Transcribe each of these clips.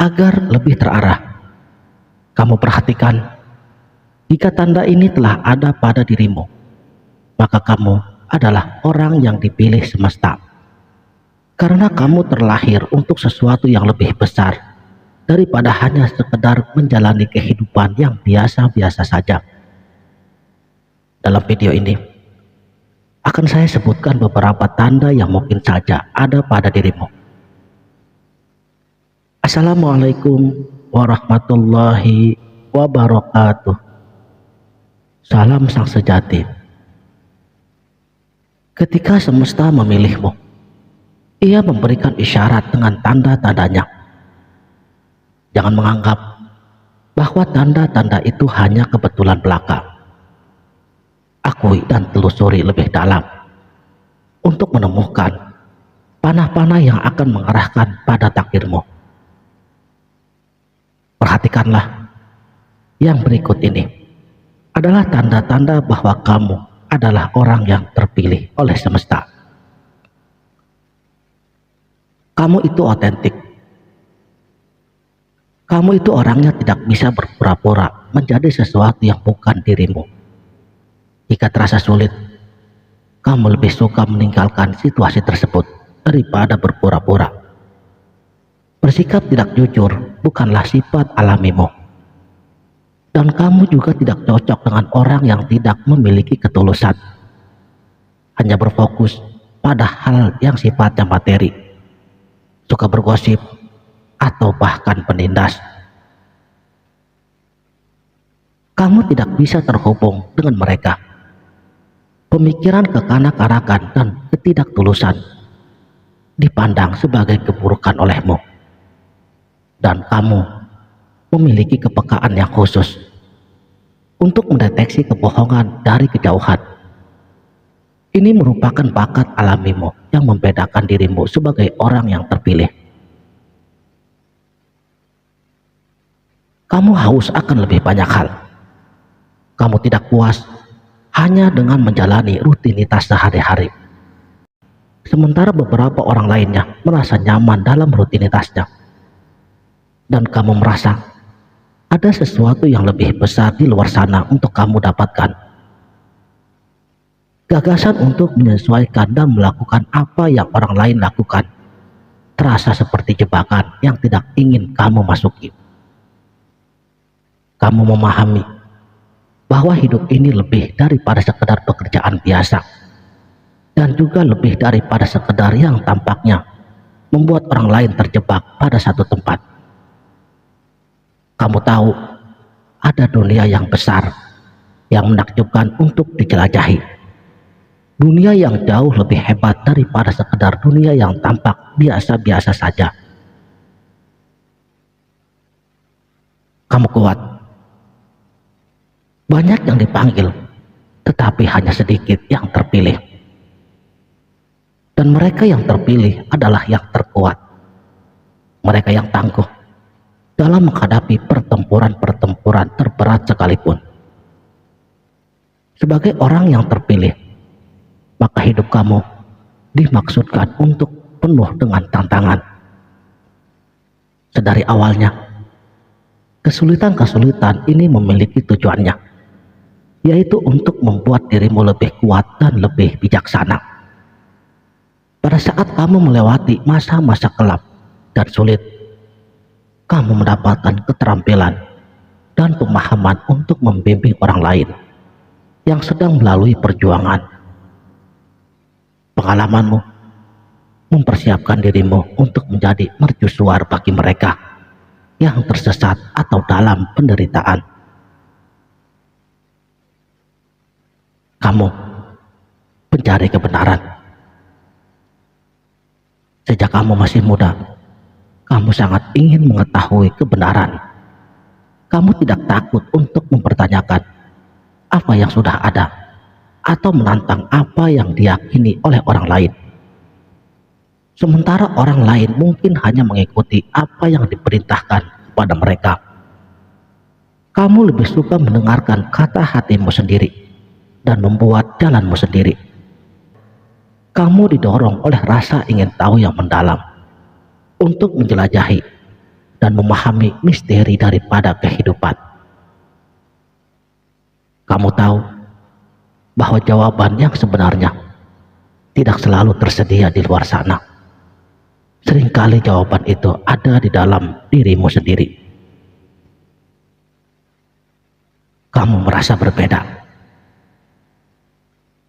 agar lebih terarah. Kamu perhatikan, jika tanda ini telah ada pada dirimu, maka kamu adalah orang yang dipilih semesta. Karena kamu terlahir untuk sesuatu yang lebih besar daripada hanya sekedar menjalani kehidupan yang biasa-biasa saja. Dalam video ini, akan saya sebutkan beberapa tanda yang mungkin saja ada pada dirimu. Assalamualaikum warahmatullahi wabarakatuh. Salam sang sejati. Ketika semesta memilihmu, ia memberikan isyarat dengan tanda-tandanya. Jangan menganggap bahwa tanda-tanda itu hanya kebetulan belaka. Akui dan telusuri lebih dalam untuk menemukan panah-panah yang akan mengarahkan pada takdirmu. Perhatikanlah, yang berikut ini adalah tanda-tanda bahwa kamu adalah orang yang terpilih oleh semesta. Kamu itu otentik. Kamu itu orangnya tidak bisa berpura-pura menjadi sesuatu yang bukan dirimu. Jika terasa sulit, kamu lebih suka meninggalkan situasi tersebut daripada berpura-pura. Bersikap tidak jujur bukanlah sifat alamimu. Dan kamu juga tidak cocok dengan orang yang tidak memiliki ketulusan. Hanya berfokus pada hal yang sifatnya materi. Suka bergosip atau bahkan penindas. Kamu tidak bisa terhubung dengan mereka. Pemikiran kekanak-kanakan dan ketidaktulusan dipandang sebagai keburukan olehmu. Dan kamu memiliki kepekaan yang khusus untuk mendeteksi kebohongan dari kejauhan. Ini merupakan bakat alamimu yang membedakan dirimu sebagai orang yang terpilih. Kamu haus akan lebih banyak hal. Kamu tidak puas hanya dengan menjalani rutinitas sehari-hari. Sementara beberapa orang lainnya merasa nyaman dalam rutinitasnya. Dan kamu merasa ada sesuatu yang lebih besar di luar sana untuk kamu dapatkan. Gagasan untuk menyesuaikan dan melakukan apa yang orang lain lakukan terasa seperti jebakan yang tidak ingin kamu masuki. Kamu memahami bahwa hidup ini lebih daripada sekedar pekerjaan biasa, dan juga lebih daripada sekedar yang tampaknya membuat orang lain terjebak pada satu tempat. Kamu tahu ada dunia yang besar yang menakjubkan untuk dijelajahi. Dunia yang jauh lebih hebat daripada sekedar dunia yang tampak biasa-biasa saja. Kamu kuat. Banyak yang dipanggil, tetapi hanya sedikit yang terpilih. Dan mereka yang terpilih adalah yang terkuat. Mereka yang tangguh dalam menghadapi pertempuran-pertempuran terberat sekalipun. Sebagai orang yang terpilih, maka hidup kamu dimaksudkan untuk penuh dengan tantangan. Sedari awalnya, kesulitan-kesulitan ini memiliki tujuannya, yaitu untuk membuat dirimu lebih kuat dan lebih bijaksana. Pada saat kamu melewati masa-masa kelam dan sulit, kamu mendapatkan keterampilan dan pemahaman untuk membimbing orang lain yang sedang melalui perjuangan. Pengalamanmu mempersiapkan dirimu untuk menjadi mercusuar bagi mereka yang tersesat atau dalam penderitaan. Kamu pencari kebenaran. Sejak kamu masih muda, kamu sangat ingin mengetahui kebenaran. Kamu tidak takut untuk mempertanyakan apa yang sudah ada atau menantang apa yang diyakini oleh orang lain. Sementara orang lain mungkin hanya mengikuti apa yang diperintahkan kepada mereka. Kamu lebih suka mendengarkan kata hatimu sendiri dan membuat jalanmu sendiri. Kamu didorong oleh rasa ingin tahu yang mendalam untuk menjelajahi dan memahami misteri daripada kehidupan. Kamu tahu bahwa jawaban yang sebenarnya tidak selalu tersedia di luar sana. Seringkali jawaban itu ada di dalam dirimu sendiri. Kamu merasa berbeda.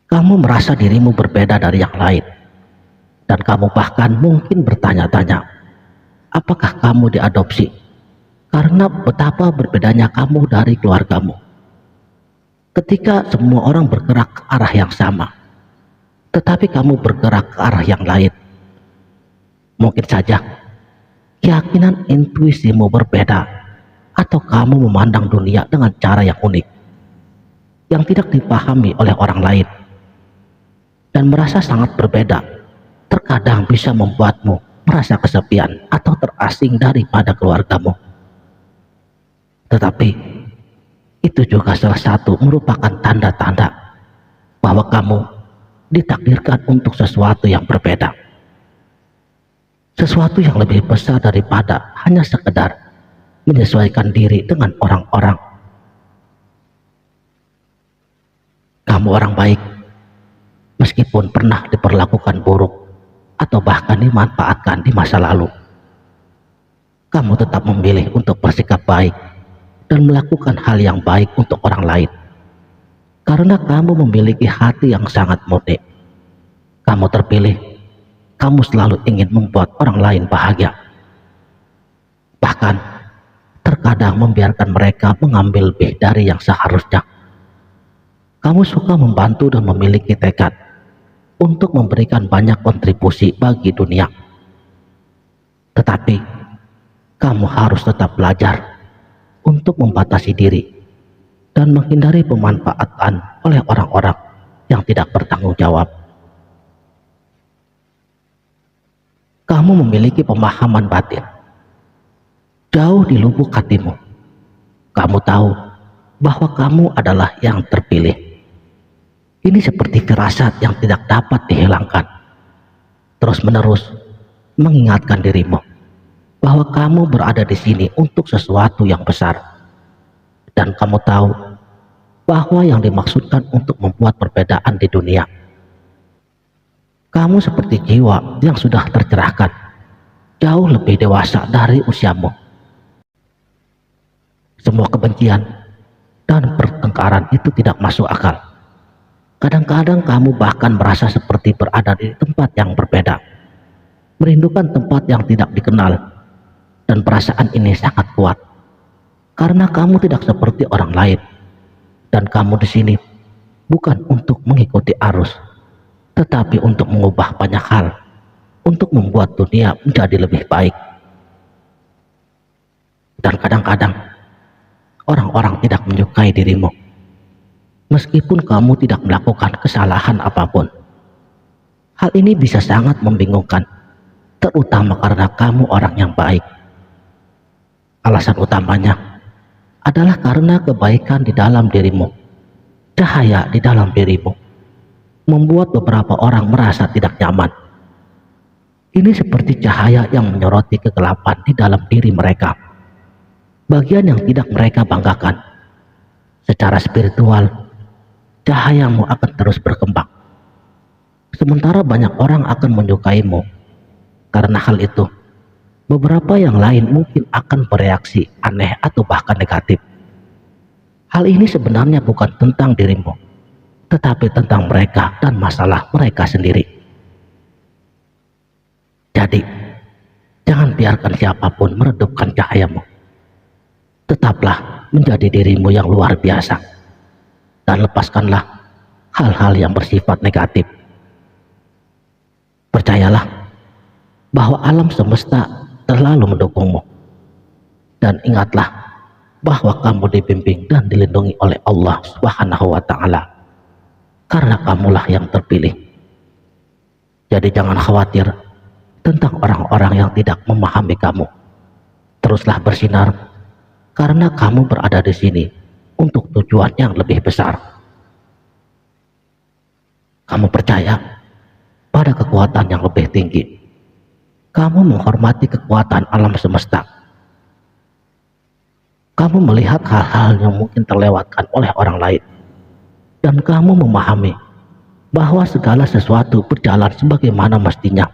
Kamu merasa dirimu berbeda dari yang lain. Dan kamu bahkan mungkin bertanya-tanya, apakah kamu diadopsi karena betapa berbedanya kamu dari keluargamu. Ketika semua orang bergerak ke arah yang sama, tetapi kamu bergerak ke arah yang lain. Mungkin saja keyakinan intuisimu berbeda, atau kamu memandang dunia dengan cara yang unik, yang tidak dipahami oleh orang lain, dan merasa sangat berbeda. Terkadang bisa membuatmu merasa kesepian atau terasing daripada keluargamu. Tetapi itu juga salah satu merupakan tanda-tanda bahwa kamu ditakdirkan untuk sesuatu yang berbeda. Sesuatu yang lebih besar daripada hanya sekedar menyesuaikan diri dengan orang-orang. Kamu orang baik, meskipun pernah diperlakukan buruk atau bahkan dimanfaatkan di masa lalu. Kamu tetap memilih untuk bersikap baik dan melakukan hal yang baik untuk orang lain. Karena kamu memiliki hati yang sangat murni. Kamu terpilih. Kamu selalu ingin membuat orang lain bahagia. Bahkan terkadang membiarkan mereka mengambil lebih dari yang seharusnya. Kamu suka membantu dan memiliki tekad untuk memberikan banyak kontribusi bagi dunia. Tetapi kamu harus tetap belajar untuk membatasi diri dan menghindari pemanfaatan oleh orang-orang yang tidak bertanggung jawab. Kamu memiliki pemahaman batin jauh di lubuk hatimu. Kamu tahu bahwa kamu adalah yang terpilih. Ini seperti firasat yang tidak dapat dihilangkan. Terus-menerus mengingatkan dirimu bahwa kamu berada di sini untuk sesuatu yang besar. Dan kamu tahu bahwa yang dimaksudkan untuk membuat perbedaan di dunia. Kamu seperti jiwa yang sudah tercerahkan, jauh lebih dewasa dari usiamu. Semua kebencian dan pertengkaran itu tidak masuk akal. Kadang-kadang kamu bahkan merasa seperti berada di tempat yang berbeda, merindukan tempat yang tidak dikenal, dan perasaan ini sangat kuat karena kamu tidak seperti orang lain, dan kamu di sini bukan untuk mengikuti arus, tetapi untuk mengubah banyak hal, untuk membuat dunia menjadi lebih baik. Dan kadang-kadang orang-orang tidak menyukai dirimu, meskipun kamu tidak melakukan kesalahan apapun. Hal ini bisa sangat membingungkan, terutama karena kamu orang yang baik. Alasan utamanya adalah karena kebaikan di dalam dirimu, cahaya di dalam dirimu, membuat beberapa orang merasa tidak nyaman. Ini seperti cahaya yang menyoroti kegelapan di dalam diri mereka, bagian yang tidak mereka banggakan. Secara spiritual, cahayamu akan terus berkembang, sementara banyak orang akan menyukaimu. Karena hal itu, beberapa yang lain mungkin akan bereaksi aneh atau bahkan negatif. Hal ini sebenarnya bukan tentang dirimu, tetapi tentang mereka dan masalah mereka sendiri. Jadi, jangan biarkan siapapun meredupkan cahayamu. Tetaplah menjadi dirimu yang luar biasa, dan lepaskanlah hal-hal yang bersifat negatif. Percayalah bahwa alam semesta selalu mendukungmu, dan ingatlah bahwa kamu dibimbing dan dilindungi oleh Allah Subhanahu wa Ta'ala, karena kamulah yang terpilih. Jadi jangan khawatir tentang orang-orang yang tidak memahami kamu. Teruslah bersinar, karena kamu berada di sini untuk tujuan yang lebih besar. Kamu percaya pada kekuatan yang lebih tinggi. Kamu menghormati kekuatan alam semesta, Kamu melihat hal-hal yang mungkin terlewatkan oleh orang lain, dan kamu memahami bahwa segala sesuatu berjalan sebagaimana mestinya,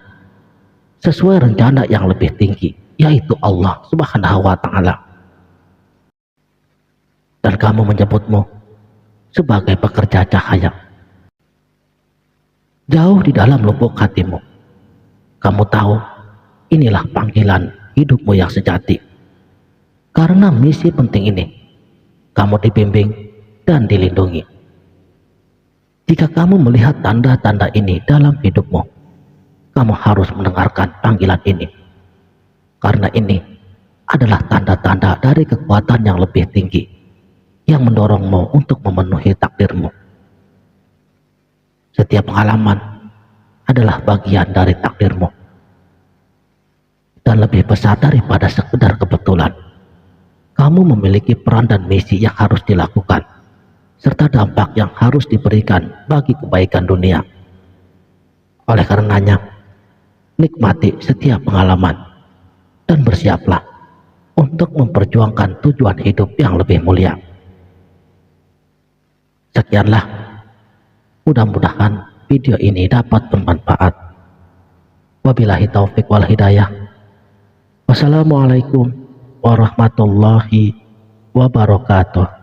sesuai rencana yang lebih tinggi, yaitu Allah Subhanahu wa Ta'ala. Dan kamu menyebutmu sebagai pekerja cahaya. Jauh di dalam lubuk hatimu, kamu tahu inilah panggilan hidupmu yang sejati. Karena misi penting ini, kamu dibimbing dan dilindungi. Jika kamu melihat tanda-tanda ini dalam hidupmu, kamu harus mendengarkan panggilan ini. Karena ini adalah tanda-tanda dari kekuatan yang lebih tinggi yang mendorongmu untuk memenuhi takdirmu. Setiap pengalaman adalah bagian dari takdirmu dan lebih besar daripada sekedar kebetulan. Kamu memiliki peran dan misi yang harus dilakukan, serta dampak yang harus diberikan bagi kebaikan dunia. Oleh karenanya, nikmati setiap pengalaman dan bersiaplah untuk memperjuangkan tujuan hidup yang lebih mulia. Sekianlah, mudah-mudahan video ini dapat bermanfaat. Wabillahi taufik wal hidayah. Wassalamualaikum warahmatullahi wabarakatuh.